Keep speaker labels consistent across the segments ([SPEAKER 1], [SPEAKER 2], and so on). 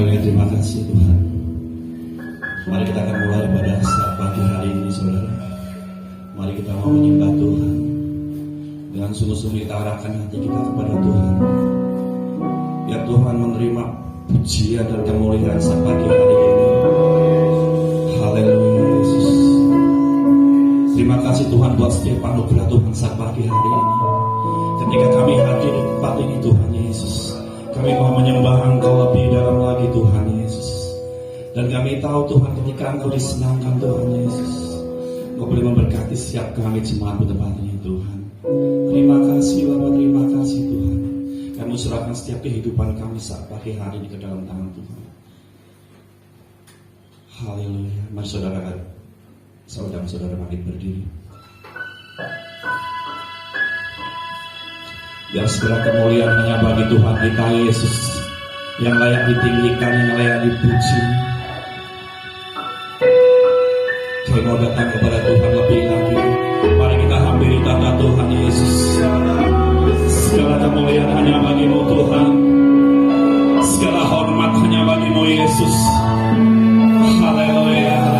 [SPEAKER 1] Haleluya, terima kasih Tuhan. Mari kita akan mulai pada saat pagi hari ini, saudara. Mari kita mau menyembah Tuhan. Dengan sungguh-sungguh kita arahkan hati kita kepada Tuhan. Biar Tuhan menerima pujian dan kemuliaan saat pagi hari ini. Haleluya Yesus. Terima kasih Tuhan buat setiap anugerah Tuhan saat pagi hari ini. Ketika kami hadir di tempat ini Tuhan Yesus, kami mau menyembah Engkau lebih dalam lagi Tuhan Yesus. Dan kami tahu Tuhan ketika Engkau disenangkan Tuhan Yesus, Engkau boleh memberkati setiap kami jemaat di tempat ini Tuhan. Terima kasih Bapa, terima kasih Tuhan. Kami serahkan setiap kehidupan kami saat pagi hari ini ke dalam tangan Tuhan. Haleluya. Mari saudara-saudara makin berdiri. Biar segera kemuliaan hanya bagi Tuhan kita Yesus, yang layak ditinggikan, yang layak dipuji. Kami mau datang kepada Tuhan lebih lagi. Mari kita hampiri tata Tuhan Yesus. Segala kemuliaan hanya bagi-Mu Tuhan, segala hormat hanya bagi-Mu Yesus. Haleluya.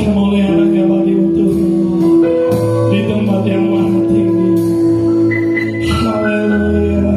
[SPEAKER 1] kemuliaan abadi untuk di tempat yang maha tinggi. Haleluya.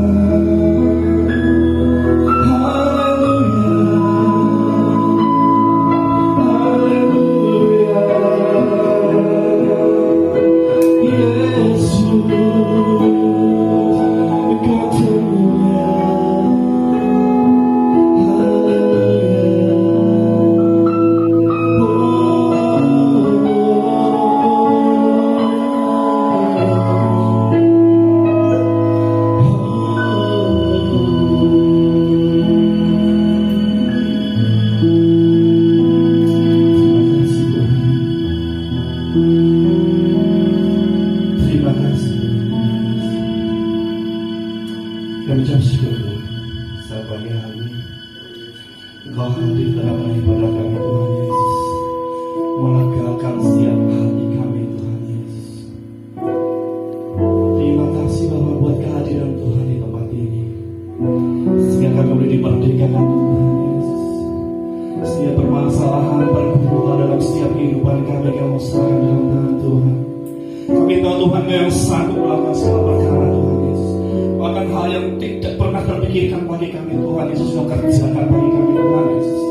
[SPEAKER 1] Terima kasih. Kami ucap syukur saat pagi hari ini Engkau hadir dalam ibadah kami Tuhan Yesus, melegakan setiap hati kami Tuhan Yesus. Terima kasih Bapa buat kehadiran Tuhan di tempat ini, sehingga kami boleh dimerdekakan Tuhan Yesus. Setiap permasalahan bergumul dalam setiap kehidupan kami, Kamu serahkan dalam tangan Tuhan. Kami tahu Tuhan yang sanggup melakukan segala perkara Tuhan Yesus. Bahkan hal yang tidak pernah terpikirkan bagi kami Tuhan Yesus, Kau kerjakan bagi kami Tuhan Yesus.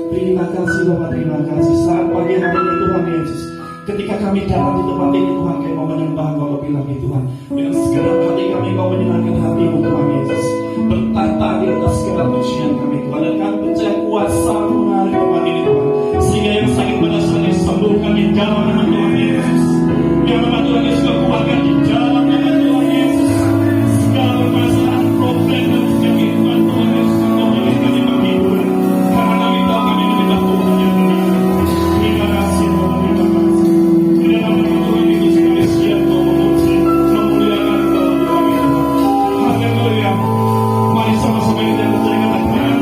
[SPEAKER 1] Terima kasih Bapa, terima kasih. Saat pagi hari ini Tuhan Yesus, ketika kami datang di tempat ini Tuhan, kami mau menyembah Kau lebih lagi Tuhan. Dengan segenap hati kami Kau menyenangkan hati-Mu Tuhan Yesus. Bertata di atas segala pujian kami Tuhan, dan kami percaya kuasa-Mu mengalir tempat ini Tuhan, sehingga yang sakit pada saat ini sembuhkan di dalam nama Tuhan Yesus. Yang nama Tuhan Yesus kuatkan di dalam nama Tuhan Yesus. Segala permasalahan, problem dan kehidupan Tuhan Yesus, Engkau boleh kami menghibur, karena kami tahu kami menyembah Tuhan yang benar. Terima kasih Tuhan, terima kasih. Di dalam nama Tuhan Yesus kami siap mau memuji, memuliakan Engkau Tuhan Yesus. Haleluya. Mari sama-sama kita berteriak katakan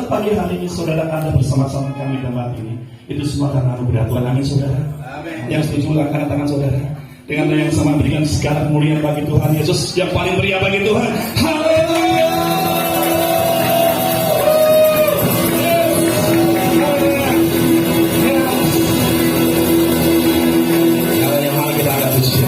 [SPEAKER 1] pagi hari ini saudara Anda bersama-sama kami tempat ini, itu semua karena anugerah Tuhan. Amin saudara. Amin. Yang setuju angkat tangan saudara. Dengan yang sama berikan segala kemuliaan bagi Tuhan Yesus, yang paling meriah bagi Tuhan. Haleluya. Yang mana kita akan puji.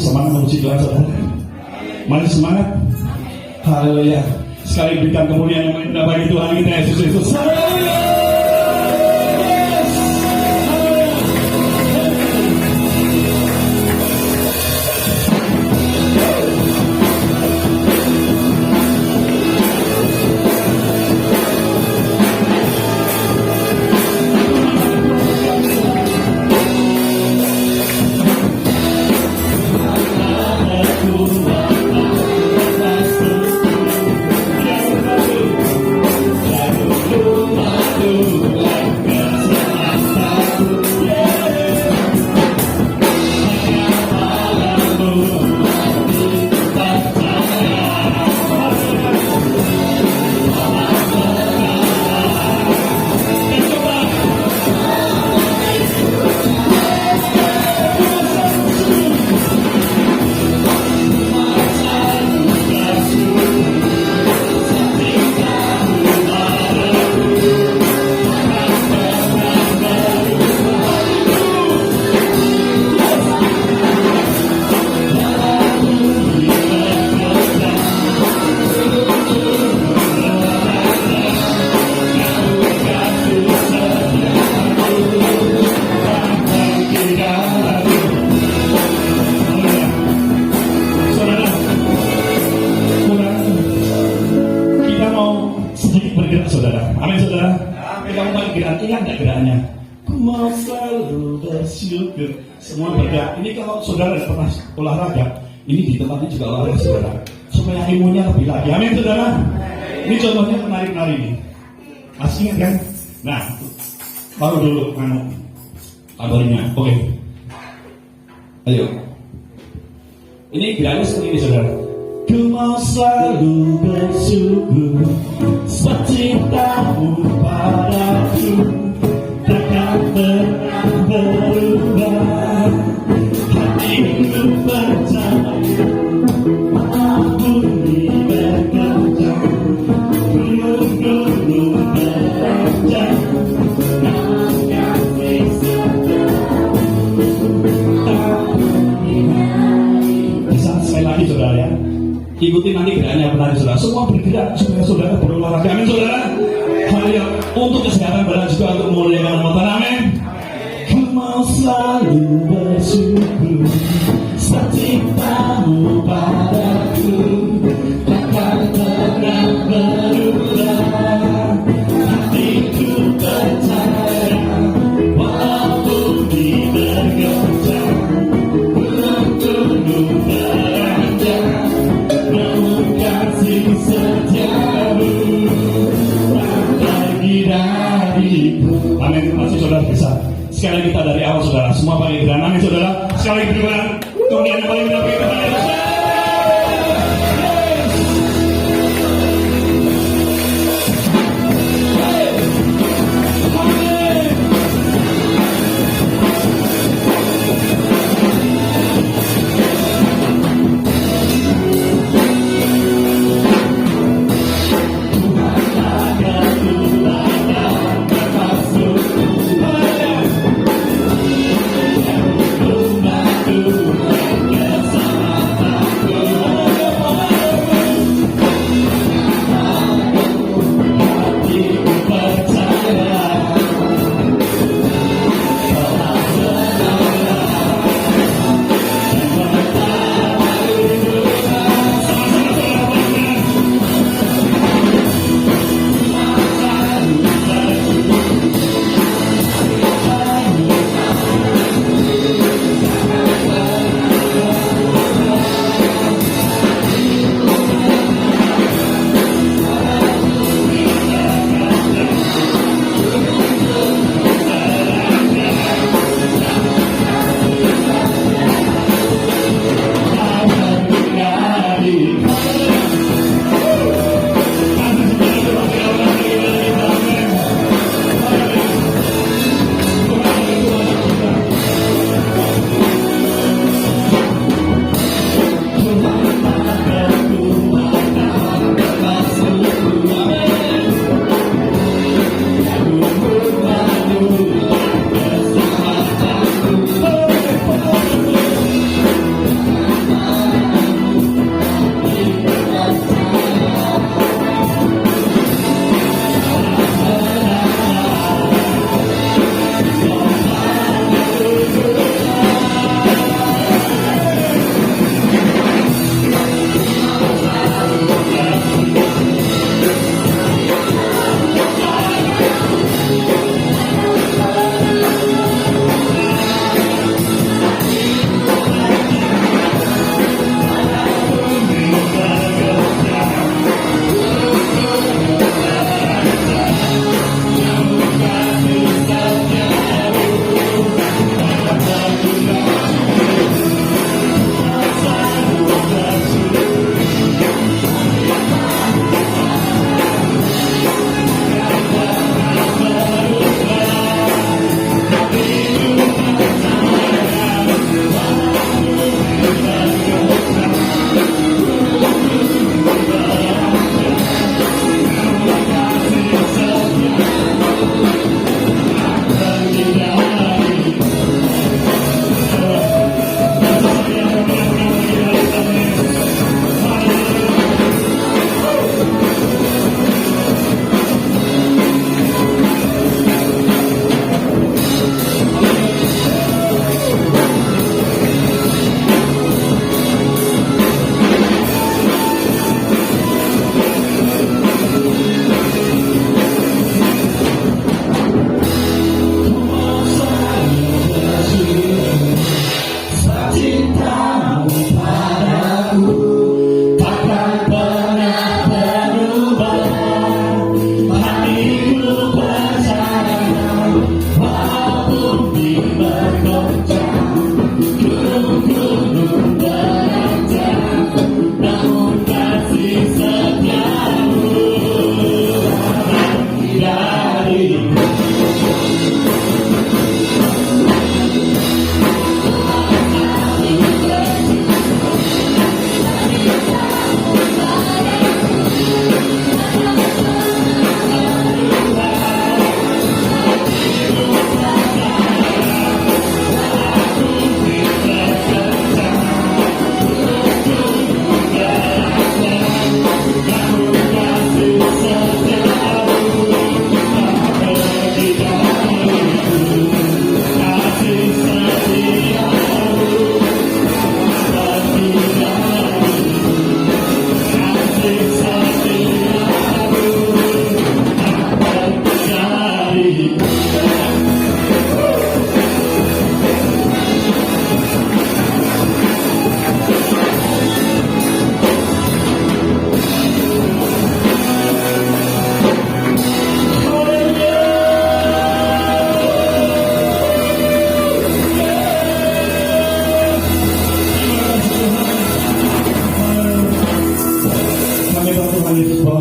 [SPEAKER 1] Semangat memuji Tuhan saudara. Mari semangat. Haleluya. Sekali berikan kemuliaan yang indah bagi Tuhan kita Yesus Kristus. Haleluya. Semua bergerak. Ini kalau saudara pernah olahraga, ini di tempat ini juga olahraga saudara, supaya ilmunya lebih lagi. Amin saudara. Ini contohnya menari-nari ini. Masih ingat kan? Nah, baru dulu kabarnya. Oke. Ayo. Ini gerakannya seperti ini saudara. Ku mau selalu bersyukur cintamu padaku takkan pernah berubah. Hatiku percaya walaupun diberkata gunung-gunung menerjang, namun kasih setiamu tak bisa. Sekali lagi saudara ya, ikuti nanti gerakannya penari saudara. Semua bergerak supaya saudara berolahraga. Amin saudara. Hanya untuk kesehatan badan juga untuk memuliakan nama Tuhan. Amin. Ku mau selalu bersyukur cintamu padaku takkan pernah berubah. Hatiku percaya walaupun diterjang gunung-gunung beranjak, namun kasih setiamu tak pergi dariku. Amin. Masih saudara bisa. Sekali kita dari awal saudara, semua pakai gerakan. Amin saudara. Sekali berikan kemudian yang paling benar kita pada Yesus. Bersama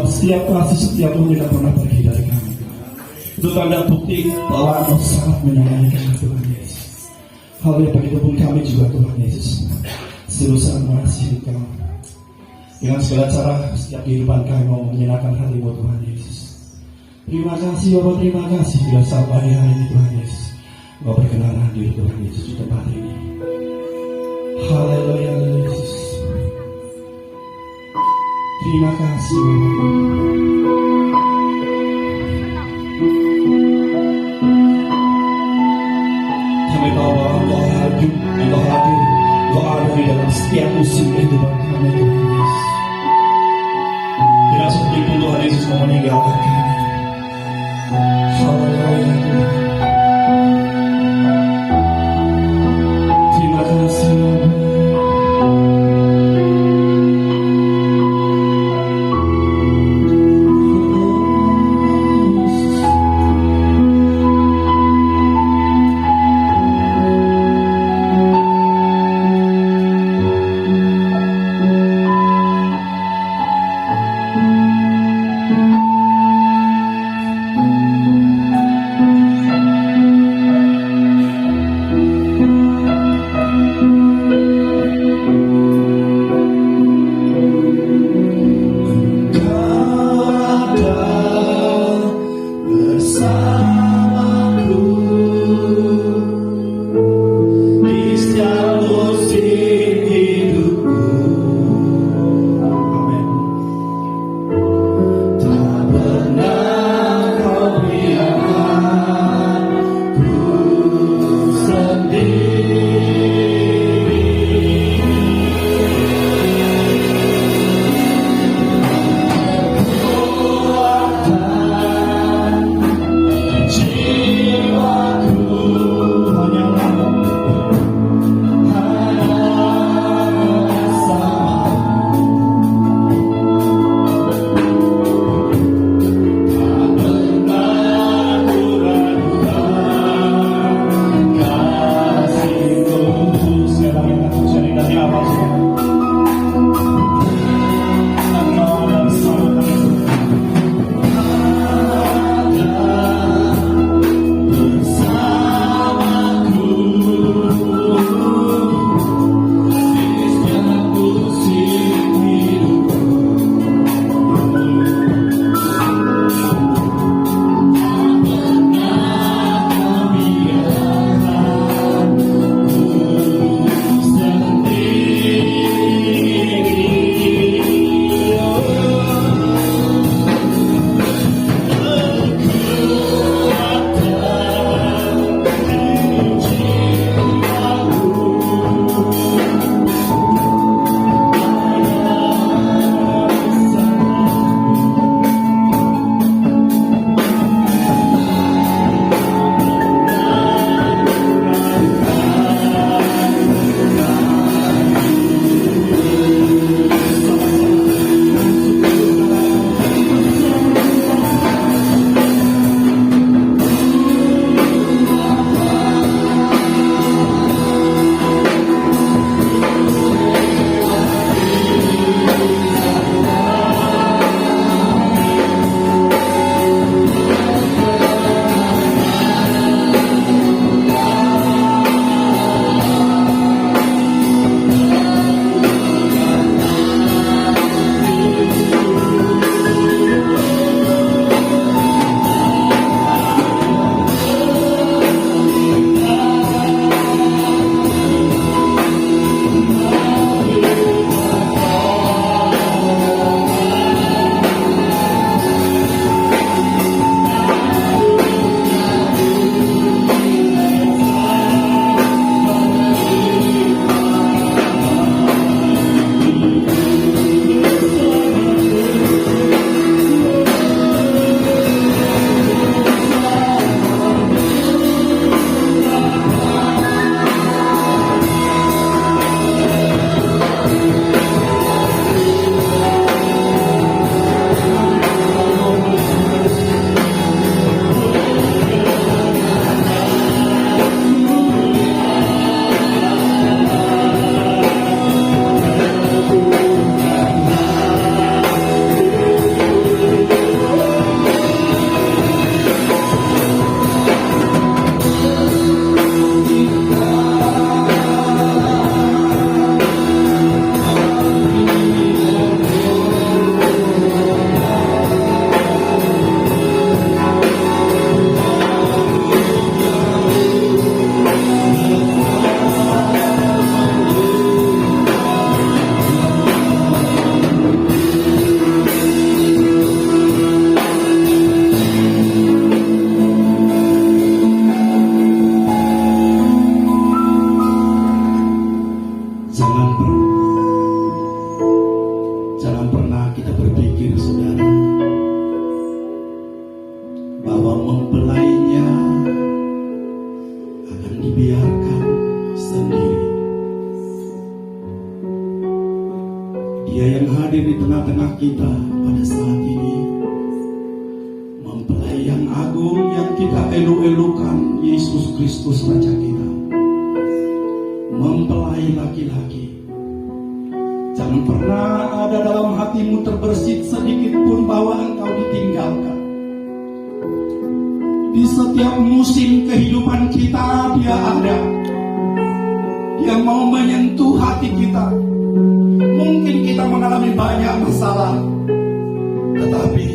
[SPEAKER 1] setiap kasih setiap pun tidak pernah pergi dari kami. Itu tanda bukti bahwa Engkau sangat menyayangi kami Tuhan Yesus. Hal yang begitu pun kami juga Tuhan Yesus selalu sangat mengasihi Engkau. Dengan segala cara setiap kehidupan kami mau menyenangkan hati-Mu Tuhan Yesus. Terima kasih Bapak, terima kasih bila saat pagi hari ini Tuhan Yesus Engkau berkenan hadir Tuhan Yesus di tempat ini. Haleluya Yesus. Terima kasih kami tahu bahwa Engkau hadir, Engkau hadir, Engkau ada di dalam setiap musim kehidupan kami Tuhan Yesus. Tidak seperti pun Tuhan Yesus mau meninggalkan kami. Haleluya Tuhan. Terima kasih Bapak.
[SPEAKER 2] Dia yang hadir di tengah-tengah kita pada saat ini, mempelai yang agung yang kita elu-elukan, Yesus Kristus Raja kita, mempelai laki-laki. Jangan pernah ada dalam hatimu terbersit sedikit pun bahwa engkau ditinggalkan. Di setiap musim kehidupan kita Dia ada. Dia mau menyentuh hati kita. Mungkin kita mengalami banyak masalah, tetapi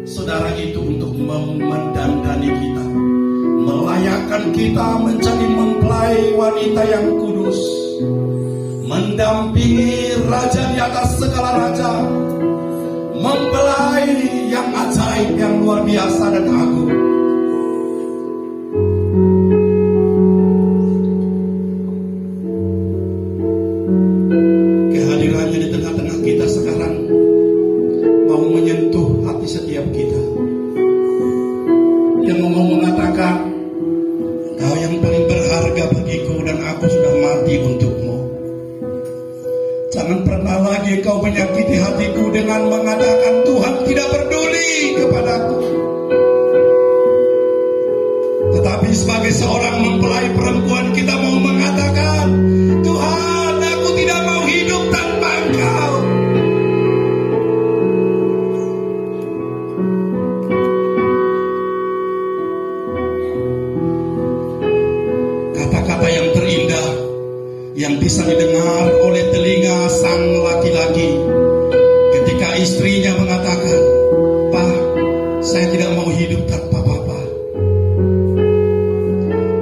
[SPEAKER 2] saudara itu untuk mendandani kita, melayakkan kita menjadi mempelai wanita yang kudus, mendampingi Raja di atas segala raja, mempelai yang ajaib, yang luar biasa dan agung. Kehadirannya di tengah-tengah kita sekarang mau menyentuh hati setiap kita. Dia mau mengatakan, Engkau yang paling berharga bagiku dan aku sudah mati untukmu. Jangan pernah lagi kau menyakiti hatiku dengan mengatakan Tuhan tidak peduli kepadaku. Tetapi sebagai seorang mempelai perempuan kita mau mengatakan, Tuhan, aku tidak mau hidup tanpa Engkau. Kata-kata yang terindah yang bisa didengar oleh telinga sang laki-laki ketika istrinya mengatakan, Pak, saya tidak mau hidup tanpa Papa.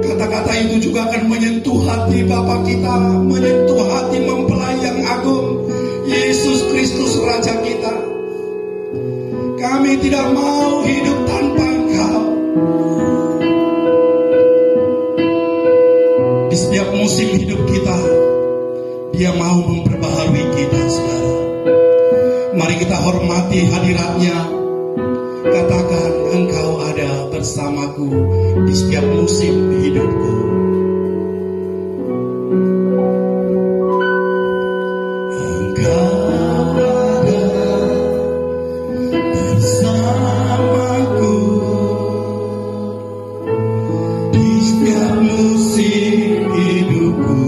[SPEAKER 2] Kata-kata itu juga akan menyentuh hati Bapa kita, menyentuh hati mempelai yang agung, Yesus Kristus Raja kita. Kami tidak mau hidup tanpa Engkau. Di setiap musim hidup kita, Dia mau memperbaharui kita, saudara. Mari kita hormati hadiratnya. Katakan, Engkau ada bersamaku di setiap musim hidupku. Engkau ada bersamaku di setiap musim hidupku.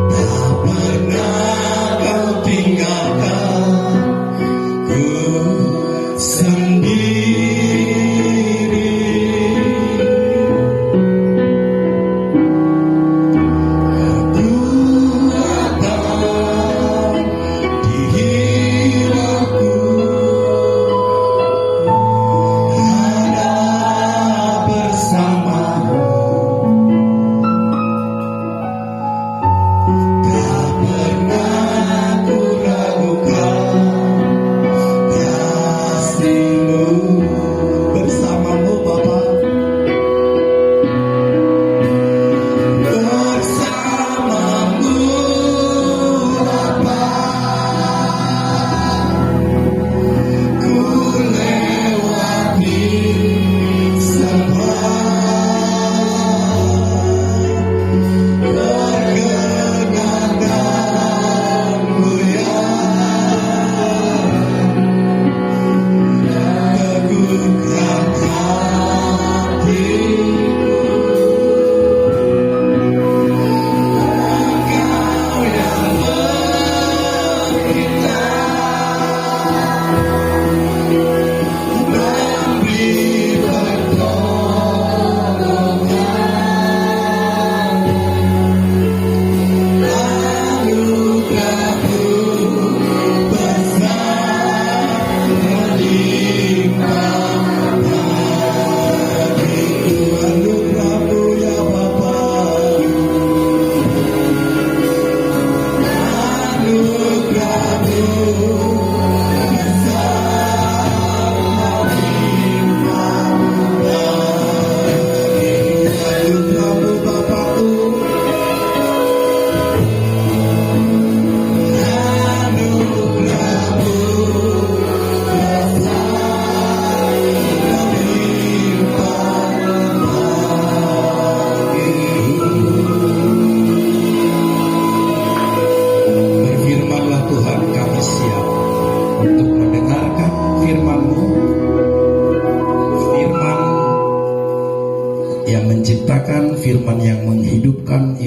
[SPEAKER 2] Tak pernah kau tinggalkan ku sendiri.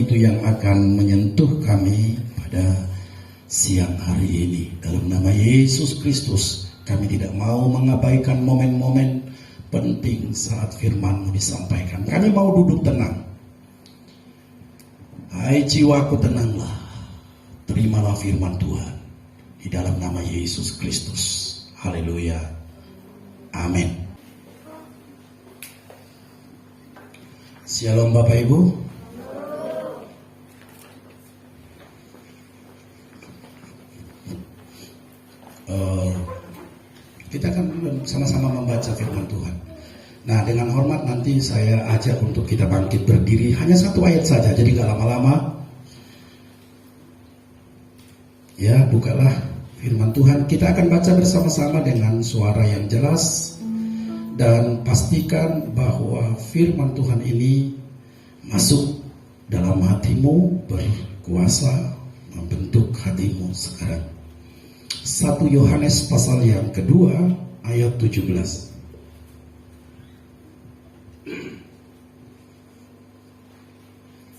[SPEAKER 2] itu yang akan menyentuh kami pada siang hari ini. Dalam nama Yesus Kristus, kami tidak mau mengabaikan momen-momen penting saat firman disampaikan. Kami mau duduk tenang. Hai jiwaku, tenanglah. Terimalah firman Tuhan di dalam nama Yesus Kristus. Haleluya. Amin. Shalom Bapak Ibu. Kita akan sama-sama membaca firman Tuhan. Nah, dengan hormat nanti saya ajak untuk kita bangkit berdiri. Hanya satu ayat saja, jadi gak lama-lama. Ya, bukalah firman Tuhan. Kita akan baca bersama-sama dengan suara yang jelas. Dan pastikan bahwa firman Tuhan ini masuk dalam hatimu, berkuasa membentuk hatimu sekarang. 1 Yohanes pasal yang kedua ayat 17.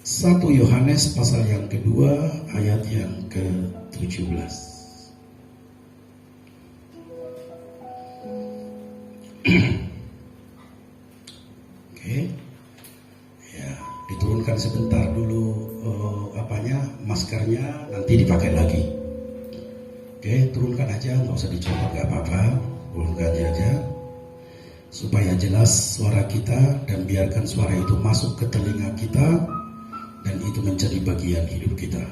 [SPEAKER 2] 1 Yohanes pasal yang kedua ayat yang ke-17. Oke. Ya, diturunkan sebentar dulu maskernya, nanti dipakai lagi. Oke, turunkan aja, nggak usah dicopot, nggak apa-apa, turunkan aja supaya jelas suara kita, dan biarkan suara itu masuk ke telinga kita dan itu menjadi bagian hidup kita.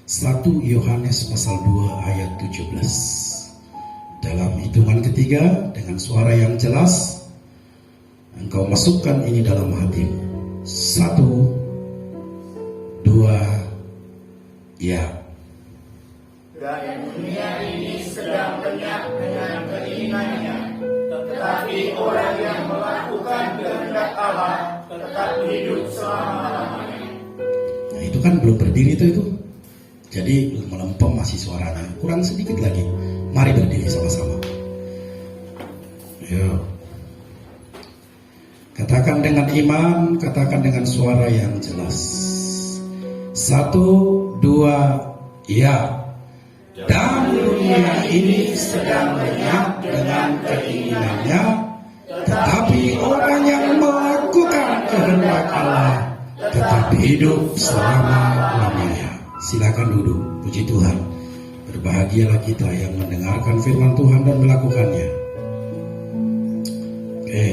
[SPEAKER 2] 1 Yohanes pasal 2 ayat 17. Dalam hitungan ketiga dengan suara yang jelas engkau masukkan ini dalam hatimu. 1, 2, ya.
[SPEAKER 3] Dan dunia ini sedang lenyap dengan keinginannya, tetapi orang yang melakukan kehendak Allah tetap hidup selama-lamanya.
[SPEAKER 2] Nah, itu kan belum berdiri itu. Jadi melempem masih suaranya. Kurang sedikit lagi. Mari berdiri sama-sama. Yuk. Katakan dengan iman, katakan dengan suara yang jelas. 1, 2, ya. Dan dunia ini sedang lenyap dengan keinginannya, tetapi orang yang melakukan kehendak Allah tetap hidup selama-lamanya. Silakan duduk. Puji Tuhan. Berbahagialah kita yang mendengarkan firman Tuhan dan melakukannya. Oke.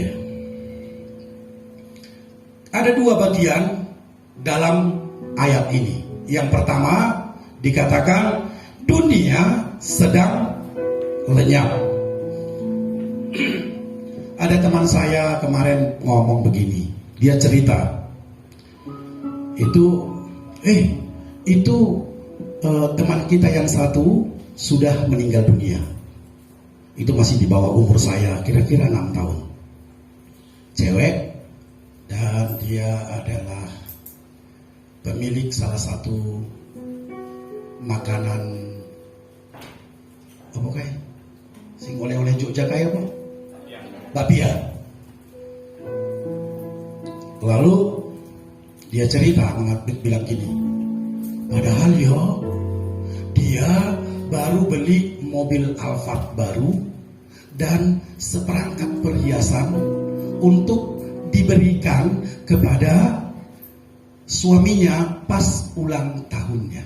[SPEAKER 2] Ada dua bagian dalam ayat ini. Yang pertama dikatakan dunia sedang lenyap. Ada teman saya kemarin ngomong begini. Dia cerita. Teman kita yang satu sudah meninggal dunia. Itu masih di bawah umur saya, kira-kira 6 tahun. Cewek, dan dia adalah pemilik salah satu makanan apa kayak sing oleh-oleh Jogja kayak apa? Bapia. Lalu dia cerita, bilang gini, padahal dia baru beli mobil Alphard baru dan seperangkat perhiasan untuk diberikan kepada suaminya pas ulang tahunnya.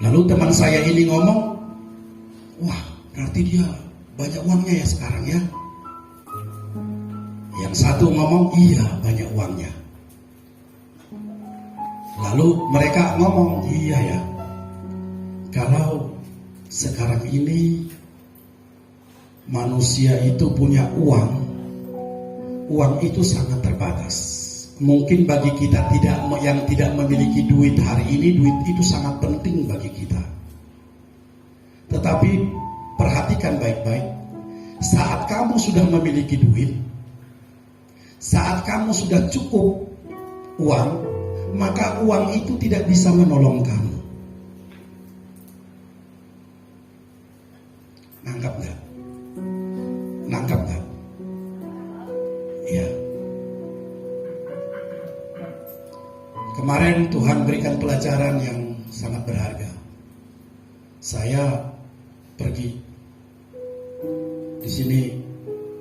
[SPEAKER 2] Lalu teman saya ini ngomong, wah berarti dia banyak uangnya ya sekarang ya. Yang satu ngomong, iya banyak uangnya. Lalu mereka ngomong, iya ya, kalau sekarang ini manusia itu punya uang itu sangat terbatas. Mungkin bagi kita yang tidak memiliki duit hari ini, duit itu sangat penting bagi kita. Tetapi perhatikan baik-baik, saat kamu sudah memiliki duit, saat kamu sudah cukup uang, maka uang itu tidak bisa menolong kamu. Nangkap nggak? Nangkap nggak? Ya. Kemarin Tuhan berikan pelajaran yang sangat berharga. Saya pergi. Di sini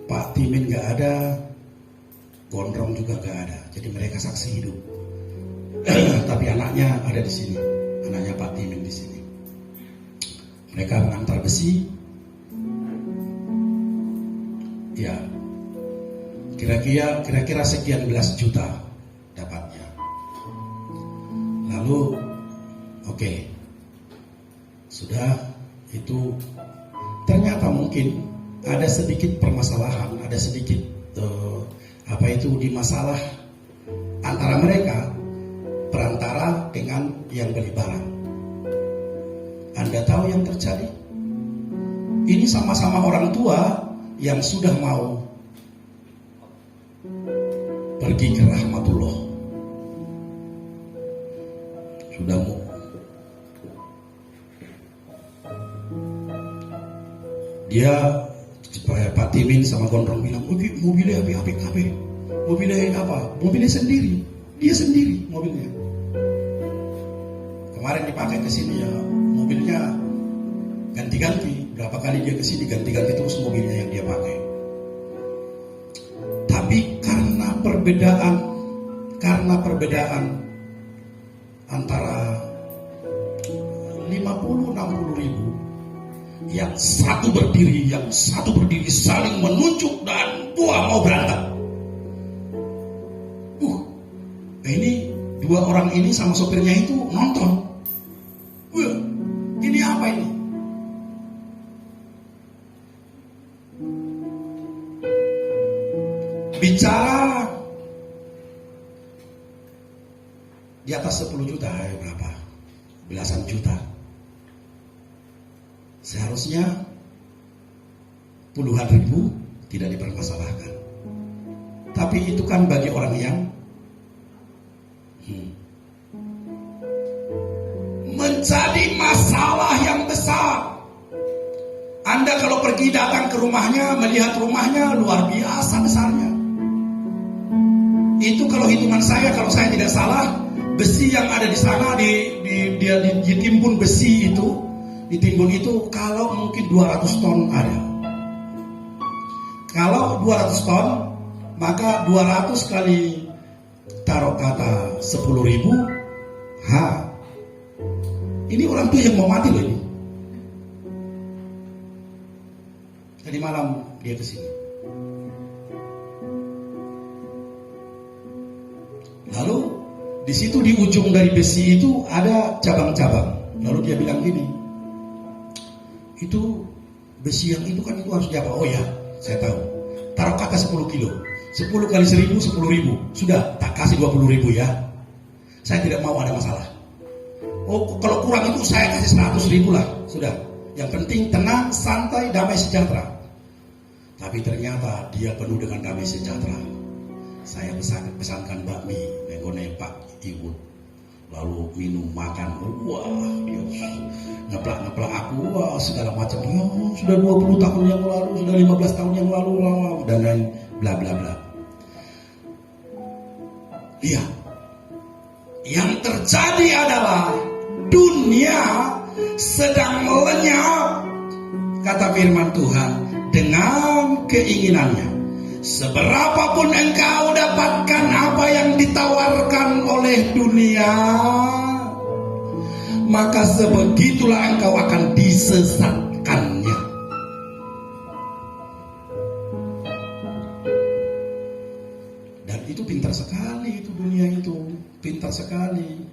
[SPEAKER 2] Pak Timin gak ada, Gondrong juga gak ada. Jadi mereka saksi hidup. Tapi anaknya ada di sini. Anaknya Pak Timin di sini. Mereka mengantar besi. Ya, kira-kira sekian belas juta dapatnya. Lalu, oke, sudah itu ternyata mungkin ada sedikit permasalahan, ada sedikit di masalah antara mereka, perantara dengan yang beli barang. Anda tahu yang terjadi? Ini sama-sama orang tua yang sudah mau pergi ke rahmatullah. Sudah mau. Dia supaya Pak Timin sama Gondrong bilang, mobilnya apa? Mobilnya apa? Mobilnya sendiri. Dia sendiri mobilnya. Kemarin dipakai ke sini ya, mobilnya ganti-ganti. Berapa kali dia ke sini ganti-ganti terus mobilnya yang dia pakai. Tapi karena perbedaan antara 50-60 ribu, yang satu berdiri saling menunjuk dan mau berantem. Ini dua orang ini sama sopirnya itu nonton. Ini apa ini? Bicara di atas 10 juta, berapa? Belasan juta. Seharusnya puluhan ribu tidak dipermasalahkan. Tapi itu kan bagi orang yang menjadi masalah yang besar. Anda kalau pergi datang ke rumahnya, melihat rumahnya luar biasa besarnya. Itu kalau hitungan saya, kalau saya tidak salah, besi yang ada di sana ditimbun besi itu, kalau mungkin 200 ton ada. Kalau 200 ton, maka 200 kali taruh kata 10.000. Ini orang tua yang mau mati loh ini. Tadi malam dia ke sini. Lalu di situ di ujung dari besi itu ada cabang-cabang. Lalu dia bilang gini, itu besi yang itu kan itu harus diapa? Oh ya, saya tahu. Taruh kata 10 kilo. 10 kali 1.000, 10.000. Sudah, tak kasih 20.000 ya. Saya tidak mau ada masalah. Oh, kalau kurang itu saya kasih 100.000 lah. Sudah. Yang penting tenang, santai, damai sejahtera. Tapi ternyata dia penuh dengan damai sejahtera. Saya pesankan bakmi, nenggone Pak Ibu. Lalu minum, makan. Wah, dia ngeplak aku. Wah, segala macam. Oh, sudah 20 tahun yang lalu, sudah 15 tahun yang lalu. Dan lain bla bla bla. Iya. Yang terjadi adalah dunia sedang melenyap, kata firman Tuhan, dengan keinginannya. Seberapapun engkau dapatkan apa yang ditawarkan oleh dunia, maka sebegitulah engkau akan disesatkannya. Dan itu pintar sekali, itu dunia itu pintar sekali.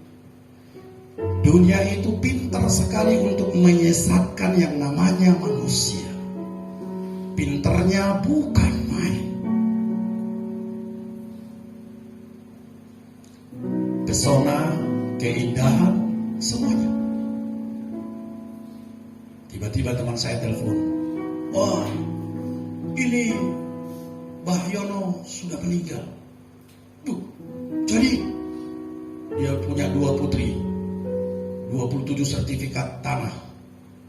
[SPEAKER 2] Dunia itu pintar sekali untuk menyesatkan yang namanya manusia. Pintarnya bukan main. Pesona, keindahan, semuanya. Tiba-tiba teman saya telepon, "Oh, ini Mbah Yono sudah meninggal." Jadi dia punya 2 putri, 27 sertifikat tanah.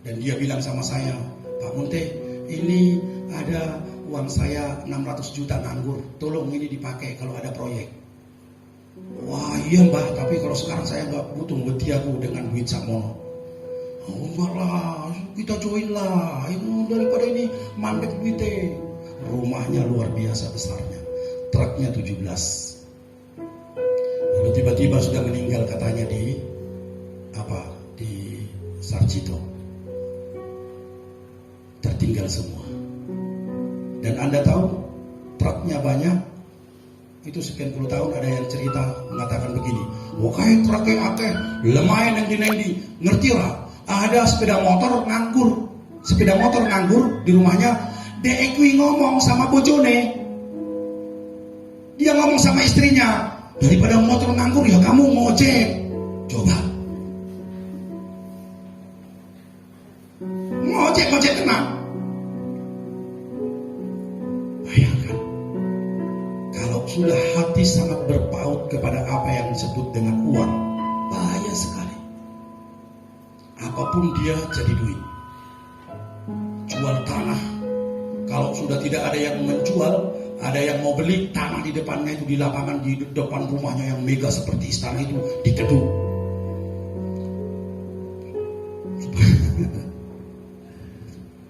[SPEAKER 2] Dan dia bilang sama saya, "Pak Munte, ini ada uang saya 600 juta nganggur. Tolong ini dipakai kalau ada proyek." Wah iya mbah, tapi kalau sekarang saya nggak butuh beti aku dengan duit sakmono. Oh enggak lah, kita join lah. Itu daripada ini mandek duitnya. Rumahnya luar biasa besarnya, truknya 17. Lalu tiba-tiba sudah meninggal katanya di Sarjito. Tertinggal semua. Dan Anda tahu truknya banyak. Itu sekian puluh tahun ada yang cerita mengatakan begini, wakai truknya akeh, lemain yang dinendi. Ngerti lah, ada sepeda motor nganggur di rumahnya. Dekwi ngomong sama bojone. Dia ngomong sama istrinya, daripada motor nganggur ya kamu ngojek. Coba. Ngojek tenang. Bayangkan. Kalau sudah hati sangat berpaut kepada apa yang disebut dengan uang, bahaya sekali. Apapun dia jadi duit. Jual tanah. Kalau sudah tidak ada yang menjual, ada yang mau beli tanah di depannya itu, di lapangan di depan rumahnya yang mega seperti istana itu dikeduk.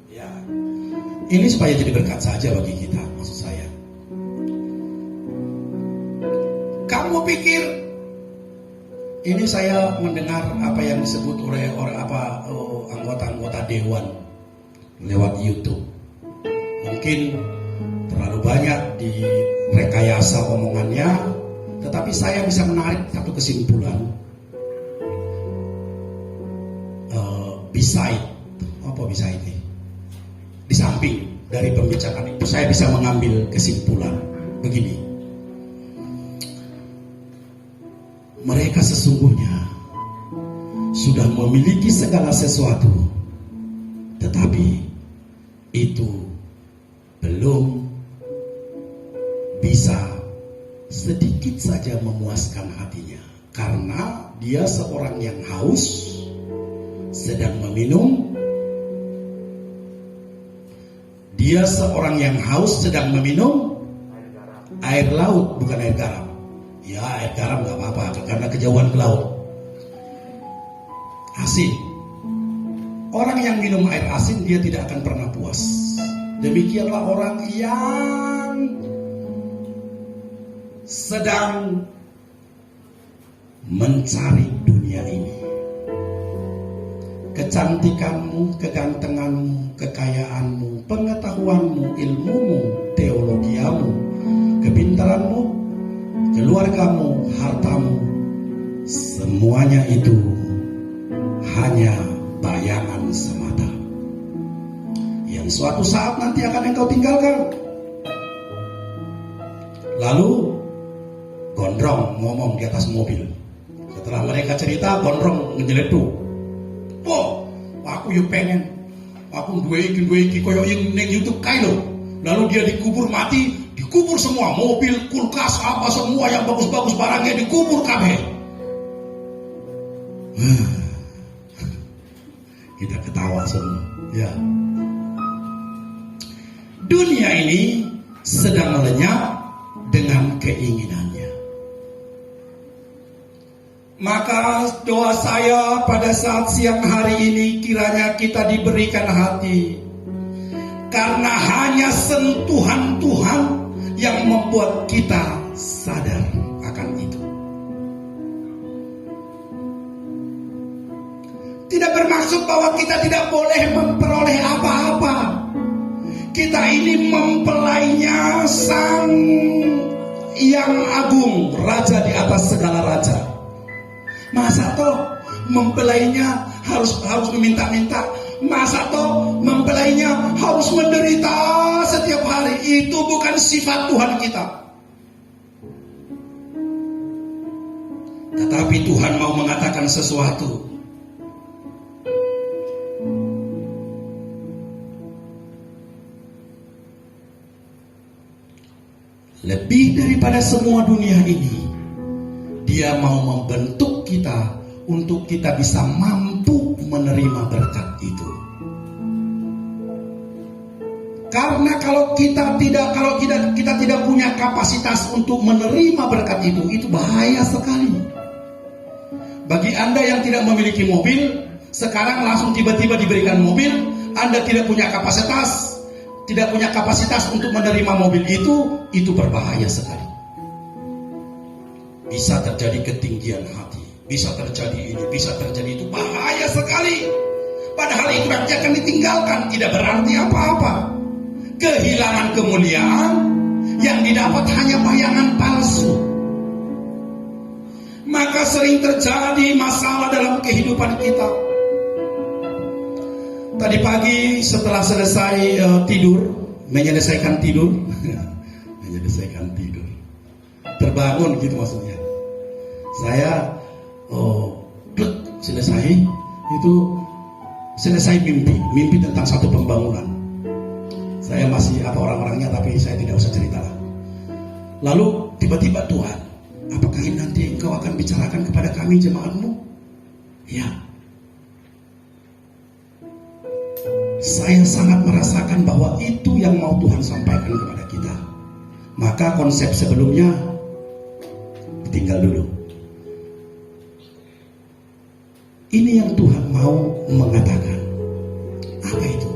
[SPEAKER 2] Ya, ini supaya jadi berkat saja bagi kita, maksud saya. Kamu pikir ini saya mendengar apa yang disebut oleh anggota-anggota dewan lewat YouTube. Mungkin terlalu banyak di rekayasa omongannya, tetapi saya bisa menarik satu kesimpulan. Beside ini, di samping dari pembicaraan itu saya bisa mengambil kesimpulan begini. Mereka sesungguhnya sudah memiliki segala sesuatu, tetapi itu belum bisa sedikit saja memuaskan hatinya, karena dia seorang yang haus, sedang meminum. Dia seorang yang haus sedang meminum air laut, bukan air garam. Ya air garam gak apa-apa karena kejauhan ke laut. Asin. Orang yang minum air asin dia tidak akan pernah puas. Demikianlah orang yang sedang mencari dunia ini. Kecantikanmu, kegantenganmu, kekayaanmu, pengetahuanmu, ilmumu, teologiamu, kepintaranmu, keluargamu, hartamu, semuanya itu hanya bayangan semata yang suatu saat nanti akan engkau tinggalkan. Lalu Gondrong ngomong di atas mobil. Setelah mereka cerita, Gondrong ngejeletuk. Oh, aku yuk pengen, aku dua iki koyo yang neng YouTube kayak lo. Lalu dia dikubur mati, dikubur semua, mobil, kulkas, apa semua yang bagus-bagus barangnya dikubur kabeh. Kita ketawa semua, ya. Dunia ini sedang lenyap dengan keinginannya. Maka doa saya pada saat siang hari ini, kiranya kita diberikan hati, karena hanya sentuhan Tuhan yang membuat kita sadar akan itu. Tidak bermaksud bahwa kita tidak boleh memperoleh apa-apa. Kita ini mempelainya Sang yang agung, Raja di atas segala raja. Masa toh mempelainya harus meminta-minta? Masa toh mempelainya harus menderita setiap hari? Itu bukan sifat Tuhan kita. Tetapi Tuhan mau mengatakan sesuatu. Lebih daripada semua dunia ini, Dia mau membentuk kita untuk kita bisa mampu menerima berkat itu. Karena kalau kita tidak punya kapasitas untuk menerima berkat itu bahaya sekali. Bagi Anda yang tidak memiliki mobil, sekarang langsung tiba-tiba diberikan mobil, Anda tidak punya kapasitas untuk menerima mobil itu berbahaya sekali. Bisa terjadi ketinggian hati, bisa terjadi ini, bisa terjadi itu, bahaya sekali. Padahal itu nanti akan ditinggalkan, tidak berarti apa-apa. Kehilangan kemuliaan yang didapat hanya bayangan palsu. Maka sering terjadi masalah dalam kehidupan kita. Tadi pagi setelah selesai menyelesaikan tidur, terbangun gitu maksudnya. Saya selesai mimpi tentang satu pembangunan. Saya masih orang-orangnya, tapi saya tidak usah cerita lah. Lalu tiba-tiba Tuhan, apakah ini nanti engkau akan bicarakan kepada kami jemaatmu? Ya. Saya sangat merasakan bahwa itu yang mau Tuhan sampaikan kepada kita. Maka konsep sebelumnya tinggal dulu. Ini yang Tuhan mau mengatakan. Apa itu?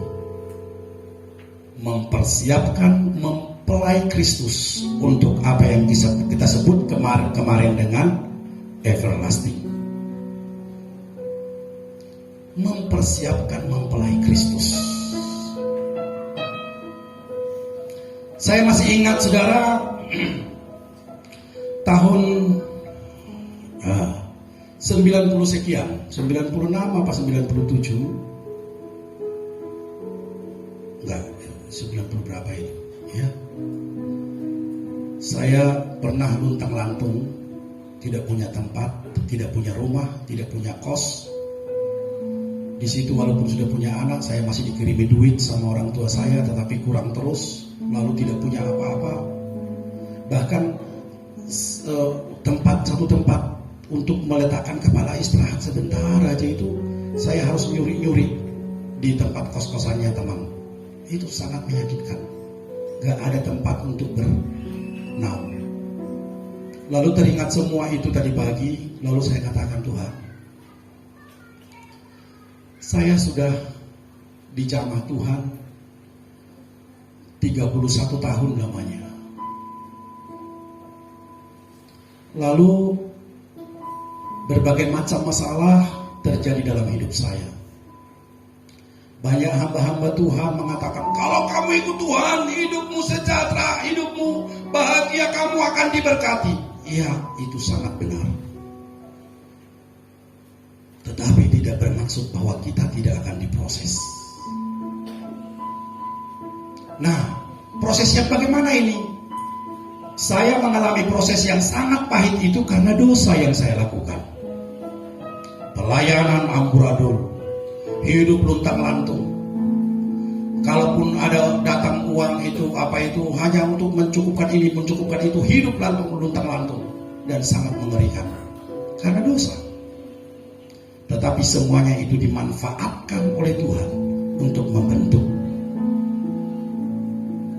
[SPEAKER 2] Mempersiapkan mempelai Kristus untuk apa yang kita sebut kemarin dengan everlasting. Mempersiapkan mempelai Kristus. Saya masih ingat saudara, tahun 90 sekian, 96 apa 97? Enggak, 90 berapa ini? Ya. Saya pernah luntang-lantung, tidak punya tempat, tidak punya rumah, tidak punya kos. Di situ walaupun sudah punya anak, saya masih dikirimi duit sama orang tua saya, tetapi kurang terus, lalu tidak punya apa-apa. Bahkan satu tempat untuk meletakkan kepala istirahat sebentar aja itu saya harus nyuri-nyuri di tempat kos-kosannya teman. Itu sangat menyakitkan. Gak ada tempat untuk bernaung. Lalu teringat semua itu tadi pagi, lalu saya katakan, Tuhan, saya sudah dijamah Tuhan 31 tahun lamanya. Lalu berbagai macam masalah terjadi dalam hidup saya. Banyak hamba-hamba Tuhan mengatakan, kalau kamu ikut Tuhan, hidupmu sejahtera, hidupmu bahagia, kamu akan diberkati. Iya, itu sangat benar. Tetapi tidak bermaksud bahwa kita tidak akan diproses. Nah, prosesnya bagaimana ini? Saya mengalami proses yang sangat pahit itu karena dosa yang saya lakukan. Pelayanan amburadul, hidup luntang-lantung. Kalaupun ada datang uang itu hanya untuk mencukupkan ini, mencukupkan itu, hidup luntang-lantung dan sangat mengerikan karena dosa. Tetapi semuanya itu dimanfaatkan oleh Tuhan untuk membentuk.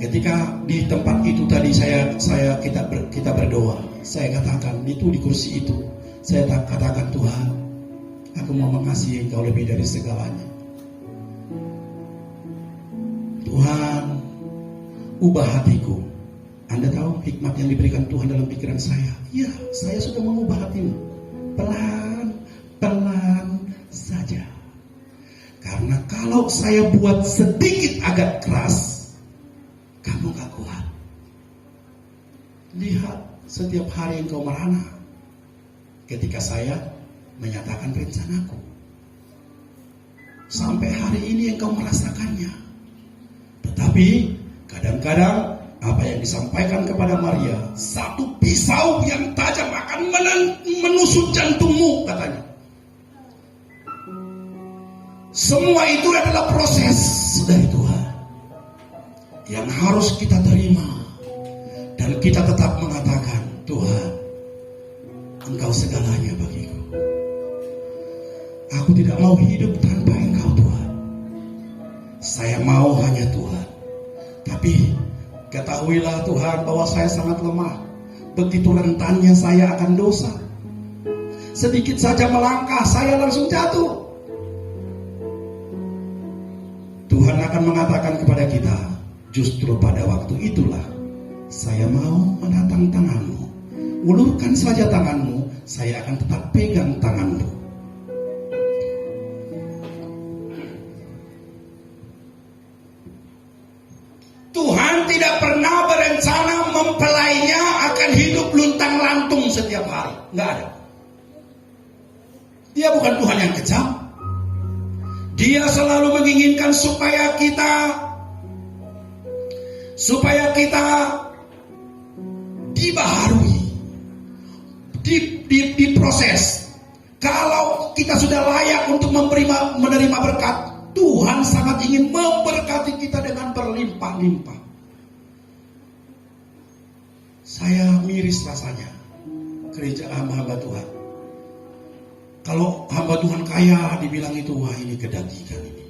[SPEAKER 2] Ketika di tempat itu tadi kita berdoa, saya katakan itu di kursi itu, saya katakan, Tuhan, aku mau mengasihi Engkau lebih dari segalanya. Tuhan, ubah hatiku. Anda tahu hikmat yang diberikan Tuhan dalam pikiran saya? Ya, saya sudah mengubah hatimu. Pelan-pelan saja. Karena kalau saya buat sedikit agak keras, kamu gak kuat. Lihat setiap hari engkau merana ketika saya menyatakan rencanaku. Sampai hari ini engkau merasakannya. Tetapi kadang-kadang apa yang disampaikan kepada Maria, satu pisau yang tajam akan menusuk jantungmu, katanya. Semua itu adalah proses dari Tuhan yang harus kita terima. Dan kita tetap mengatakan, Tuhan, Engkau segalanya bagiku. Aku tidak mau hidup tanpa Engkau, Tuhan. Saya mau hanya Tuhan. Tapi ketahuilah Tuhan bahwa saya sangat lemah. Begitu rentannya saya akan dosa. Sedikit saja melangkah saya langsung jatuh. Tuhan akan mengatakan kepada kita, justru pada waktu itulah saya mau menatang tanganmu. Ulurkan saja tanganmu, saya akan tetap pegang tanganmu. Tuhan tidak pernah berencana mempelainya akan hidup luntang-lantung setiap hari. Nggak ada. Dia bukan Tuhan yang kejam. Dia selalu menginginkan supaya kita dibaharui, diproses. Kalau kita sudah layak untuk menerima berkat, Tuhan sangat ingin memberkati kita dengan berlimpah-limpah. Saya miris rasanya gereja hamba-hamba Tuhan. Kalau hamba Tuhan kaya, dibilang itu, wah ini kedagingan ini.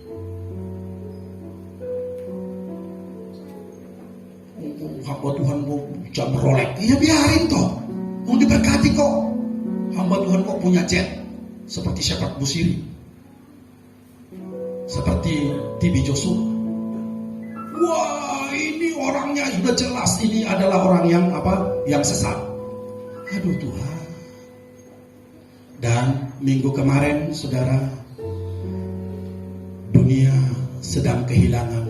[SPEAKER 2] Hamba Tuhan mau jam Rolex, ya biarin toh, mau diberkati kok. Hamba Tuhan kok punya jet seperti Shepherd Busiri, seperti TB Joshua. Wah ini orangnya sudah jelas ini adalah orang yang yang sesat. Aduh Tuhan. Dan minggu kemarin saudara, dunia sedang kehilangan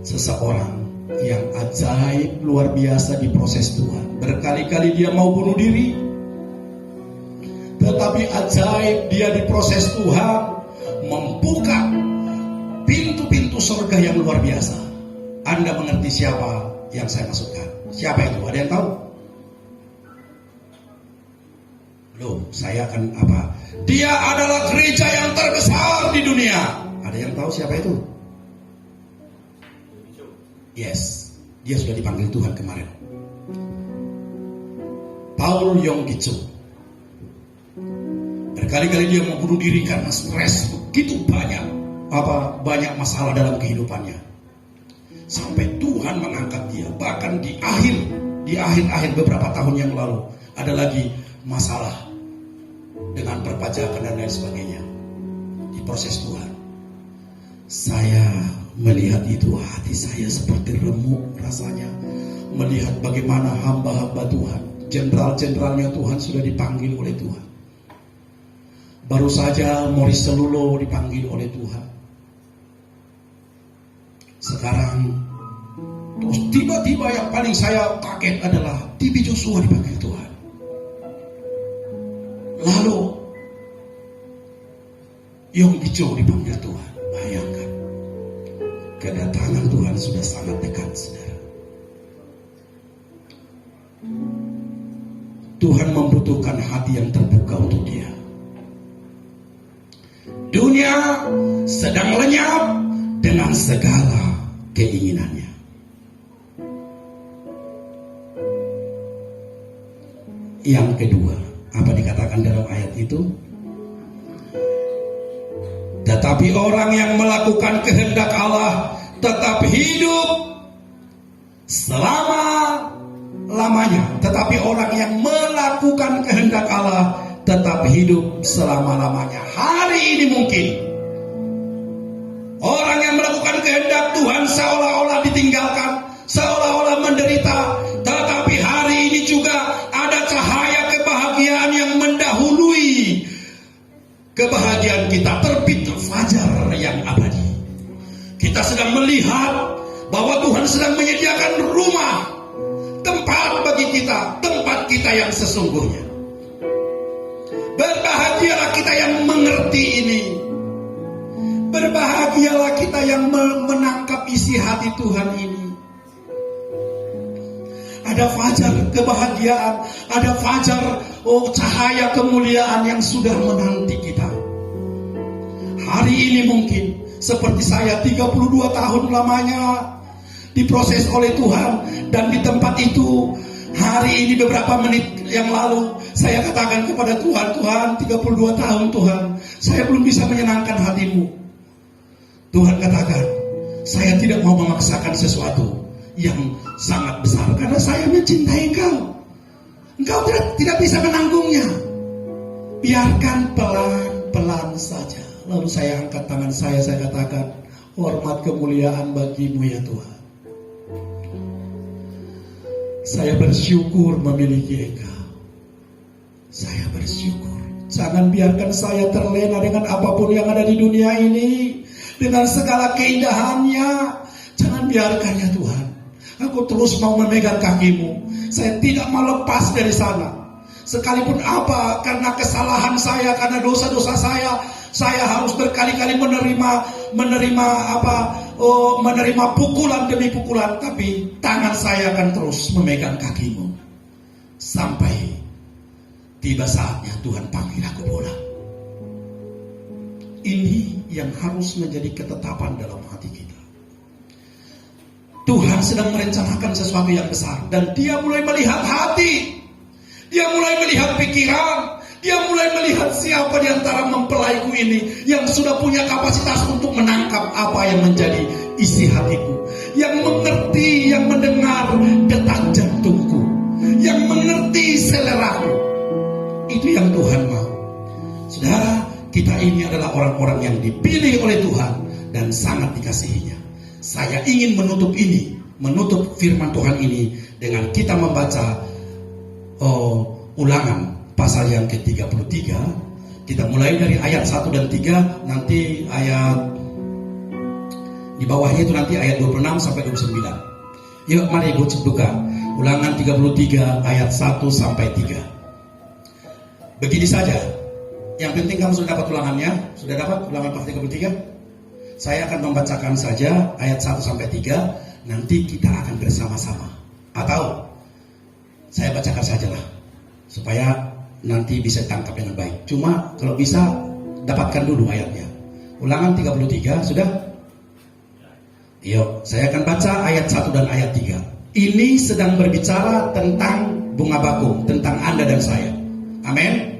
[SPEAKER 2] seseorang yang ajaib luar biasa di proses Tuhan. Berkali-kali dia mau bunuh diri, tetapi ajaib dia di proses Tuhan membuka pintu-pintu surga yang luar biasa. Anda mengerti siapa yang saya maksudkan? Siapa itu? Ada yang tahu? Loh, saya akan apa? Dia adalah gereja yang terbesar di dunia. Ada yang tahu siapa itu? Yes, dia sudah dipanggil Tuhan kemarin. Paul Yong Gi Cho. Berkali-kali dia mau bunuh diri karena stres begitu banyak masalah dalam kehidupannya. Sampai Tuhan mengangkat dia. Bahkan di akhir beberapa tahun yang lalu ada lagi masalah dengan perpajakan dan lain sebagainya. Di proses Tuhan, saya melihat itu, hati saya seperti remuk rasanya. Melihat bagaimana hamba-hamba Tuhan, jenderal-jenderalnya Tuhan sudah dipanggil oleh Tuhan. Baru saja Maurice Selulo dipanggil oleh Tuhan. Sekarang terus tiba-tiba yang paling saya kaget adalah TB Joshua dipanggil Tuhan. Lalu Yong Gi Cho dipanggil Tuhan. Bayangkan, kedatangan Tuhan sudah sangat dekat, saudara. Tuhan membutuhkan hati yang terbuka untuk dia. Dunia sedang lenyap dengan segala keinginannya. Yang kedua, apa dikatakan dalam ayat itu? Tetapi orang yang melakukan kehendak Allah tetap hidup selama-lamanya. Tetapi orang yang melakukan kehendak Allah tetap hidup selama-lamanya. Hari ini mungkin orang yang melakukan kehendak Tuhan seolah-olah ditinggalkan, seolah-olah menderita. Tetapi hari ini juga ada cahaya kebahagiaan yang mendahului kebahagiaan kita. Terbit fajar yang abadi. Kita sedang melihat bahwa Tuhan sedang menyediakan rumah, tempat bagi kita, tempat kita yang sesungguhnya. Berbahagialah kita yang mengerti ini. Berbahagialah kita yang menangkap isi hati Tuhan ini. Ada fajar kebahagiaan, ada fajar cahaya kemuliaan yang sudah menanti kita. Hari ini mungkin seperti saya 32 tahun lamanya diproses oleh Tuhan, dan di tempat itu hari ini beberapa menit yang lalu saya katakan kepada Tuhan, Tuhan 32 tahun Tuhan, saya belum bisa menyenangkan hatimu. Tuhan katakan, saya tidak mau memaksakan sesuatu. yang sangat besar karena saya mencintai engkau. Engkau tidak bisa menanggungnya. Biarkan pelan-pelan saja. Lalu saya angkat tangan saya katakan, hormat kemuliaan bagimu ya Tuhan. Saya bersyukur memiliki engkau. Saya bersyukur. Jangan biarkan saya terlena dengan apapun yang ada di dunia ini, dengan segala keindahannya. Jangan biarkan ya Tuhan. Aku terus mau memegang kakimu. Saya tidak mau lepas dari sana. Sekalipun apa, karena kesalahan saya, karena dosa-dosa saya harus berkali-kali menerima pukulan demi pukulan. Tapi tangan saya akan terus memegang kakimu sampai tiba saatnya Tuhan panggil aku pulang. Ini yang harus menjadi ketetapan dalam hati kita. Tuhan sedang merencanakan sesuatu yang besar, dan Dia mulai melihat hati, Dia mulai melihat pikiran, Dia mulai melihat siapa di antara mempelaiku ini yang sudah punya kapasitas untuk menangkap apa yang menjadi isi hatiku, yang mengerti, yang mendengar detak jantungku, yang mengerti seleraku. Itu yang Tuhan mau. Saudara, kita ini adalah orang-orang yang dipilih oleh Tuhan dan sangat dikasihinya. Saya ingin menutup firman Tuhan ini dengan kita membaca Ulangan pasal yang ke-33. Kita mulai dari ayat 1 dan 3, nanti ayat di bawahnya itu nanti ayat 26 sampai 29. Yuk mari buka Ulangan 33 ayat 1 sampai 3. Begini saja. Yang penting kamu sudah dapat ulangannya. Sudah dapat Ulangan pasal 33? Saya akan membacakan saja ayat 1 sampai 3. Nanti kita akan bersama-sama. Atau saya bacakan sajalah, supaya nanti bisa tangkap dengan baik. Cuma kalau bisa dapatkan dulu ayatnya. Ulangan 33 sudah? Yuk, saya akan baca ayat 1 dan ayat 3. Ini sedang berbicara tentang bunga bakung, tentang Anda dan saya. Amin.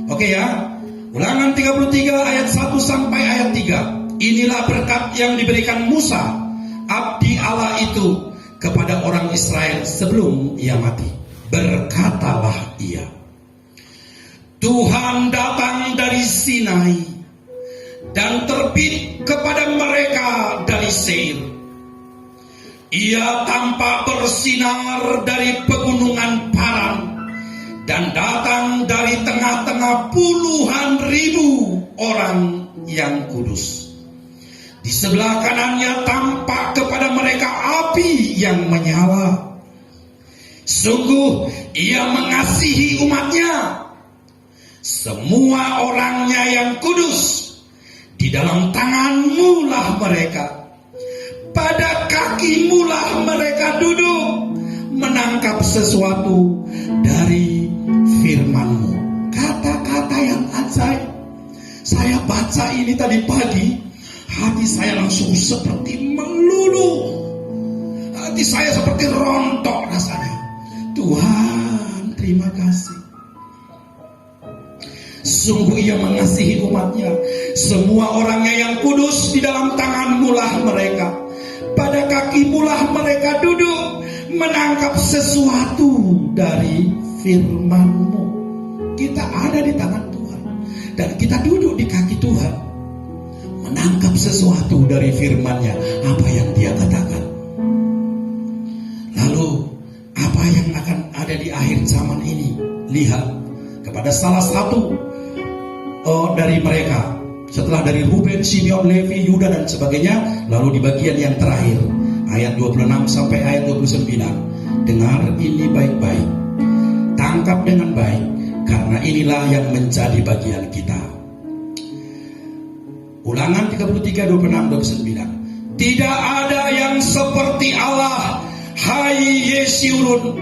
[SPEAKER 2] Oke ya. Ulangan 33 ayat 1 sampai ayat 3. Inilah berkat yang diberikan Musa, abdi Allah itu, kepada orang Israel sebelum ia mati. Berkatalah ia, Tuhan datang dari Sinai dan terbit kepada mereka dari Seir. Ia tampak bersinar dari pegunungan Paran dan datang dari tengah-tengah puluhan ribu orang yang kudus. Di sebelah kanannya tampak kepada mereka api yang menyala. Sungguh ia mengasihi umatnya. Semua orangnya yang kudus. Di dalam tanganmu lah mereka. Pada kakimu lah mereka duduk, menangkap sesuatu dari firman-Mu. Kata-kata yang ajaib. Saya baca ini tadi pagi, hati saya langsung seperti meluluh. Hati saya seperti rontok rasanya. Tuhan, terima kasih. Sungguh ia mengasihi umatnya. Semua orangnya yang kudus, di dalam tanganmu lah mereka. Pada kakimu lah mereka duduk, menangkap sesuatu dari firman-Mu. Kita ada di tangan Tuhan, dan kita duduk di kaki Tuhan, menangkap sesuatu dari firman-Nya, apa yang Dia katakan. Lalu apa yang akan ada di akhir zaman ini? Lihat kepada salah satu dari mereka, setelah dari Ruben, Simeon, Levi, Yuda dan sebagainya. Lalu di bagian yang terakhir ayat 26 sampai ayat 29. Dengar ini baik-baik, tangkap dengan baik, karena inilah yang menjadi bagian kita. Ulangan 33, 26, 29. Tidak ada yang seperti Allah, hai Yesyurun.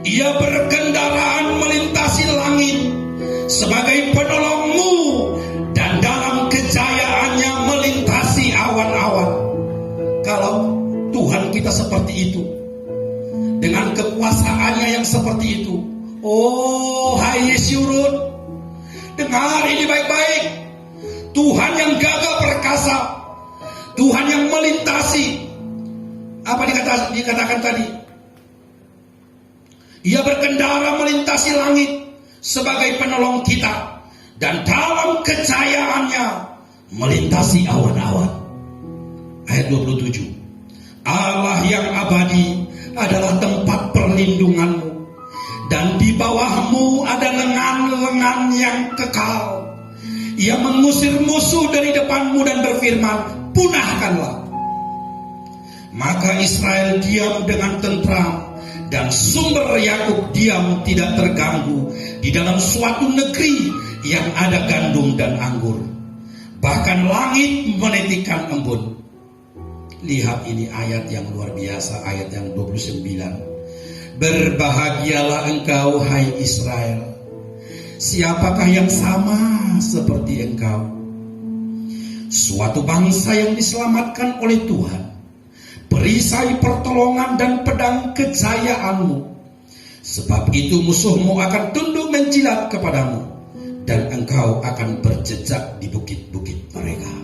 [SPEAKER 2] Ia berkendaraan melintasi langit sebagai penolongmu, dan dalam kejayaannya melintasi awan-awan. Kalau Tuhan kita seperti itu, dengan kekuasaannya yang seperti itu, oh hai Yesyurun, dengar ini baik-baik. Tuhan yang gagah perkasa, Tuhan yang melintasi, Apa dikatakan tadi? Ia berkendara melintasi langit sebagai penolong kita, dan dalam kejayaannya melintasi awan-awan. Ayat 27. Allah yang abadi adalah tempat perlindunganmu, dan di bawahmu ada lengan-lengan yang kekal. Ia mengusir musuh dari depanmu dan berfirman, punahkanlah. Maka Israel diam dengan tentram, dan sumber Yakub diam tidak terganggu di dalam suatu negeri yang ada gandum dan anggur. Bahkan langit menetikan embun. Lihat ini ayat yang luar biasa, ayat yang 29. Berbahagialah engkau, hai Israel. Siapakah yang sama seperti engkau? Suatu bangsa yang diselamatkan oleh Tuhan, perisai pertolongan dan pedang kejayaanmu. Sebab itu musuhmu akan tunduk menjilat kepadamu, dan engkau akan berjejak di bukit-bukit mereka.